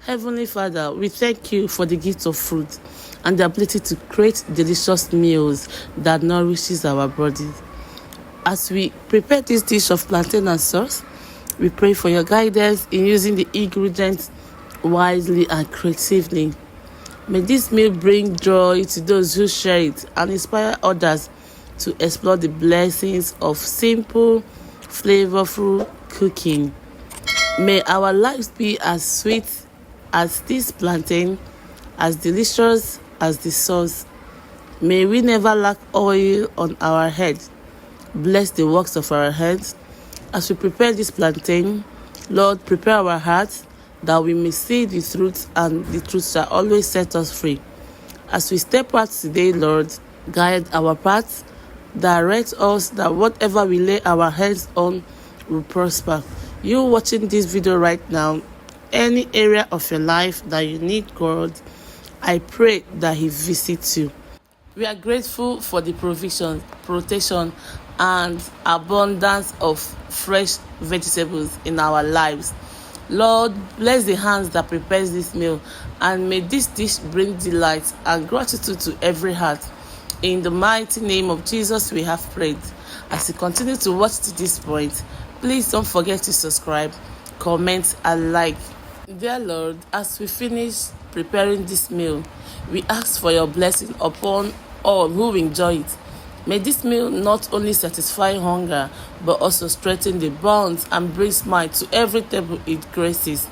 Heavenly Father, we thank you for the gift of fruit and the ability to create delicious meals that nourishes our bodies. As we prepare this dish of plantain and sauce, we pray for your guidance in using the ingredients wisely and creatively. May this meal bring joy to those who share it and inspire others to explore the blessings of simple, flavorful cooking. May our lives be as sweet as this plantain, as delicious as the sauce. May we never lack oil on our head. Bless the works of our hands. As we prepare this plantain, Lord, prepare our hearts that we may see the truth, and the truth shall always set us free. As we step out today, Lord, guide our paths, direct us, that whatever we lay our hands on will prosper. You watching this video right now, any area of your life that you need God, I pray that He visits you. We are grateful for the provision, protection, and abundance of fresh vegetables in our lives. Lord, bless the hands that prepares this meal, and may this dish bring delight and gratitude to every heart. In the mighty name of Jesus, we have prayed. As you continue to watch to this point, please don't forget to subscribe, comment, and like. Dear Lord, as we finish preparing this meal, we ask for your blessing upon all who enjoy it. May this meal not only satisfy hunger, but also strengthen the bonds and bring smile to every table it graces.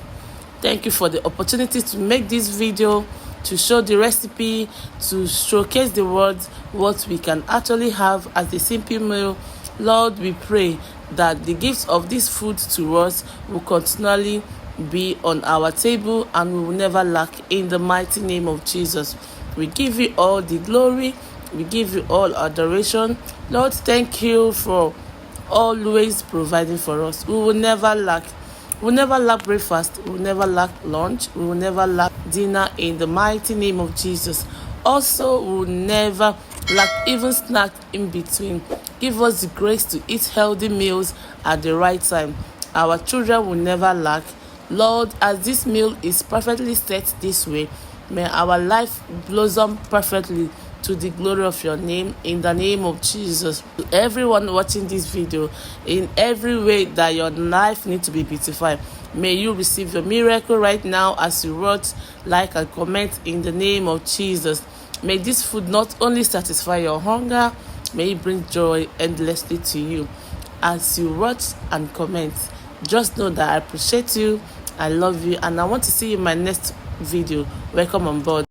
Thank you for the opportunity to make this video, to show the recipe, to showcase the words what we can actually have as a simple meal. Lord, we pray that the gift of this food to us will continually be on our table and we will never lack, in the mighty name of Jesus. We give you all the glory. We give you all adoration. Lord, thank you for always providing for us. We will never lack. We will never lack breakfast. We will never lack lunch. We will never lack dinner, in the mighty name of Jesus. Also, we will never lack even snack in between. Give us the grace to eat healthy meals at the right time. Our children will never lack. Lord, as this meal is perfectly set this way, may our life blossom perfectly to the glory of your name, in the name of Jesus. To everyone watching this video, in every way that your life needs to be beautified, may you receive your miracle right now as you watch, like, and comment, in the name of Jesus. May this food not only satisfy your hunger, may it bring joy endlessly to you as you watch and comment. Just know that I appreciate you, I love you, and I want to see you in my next video. Welcome on board.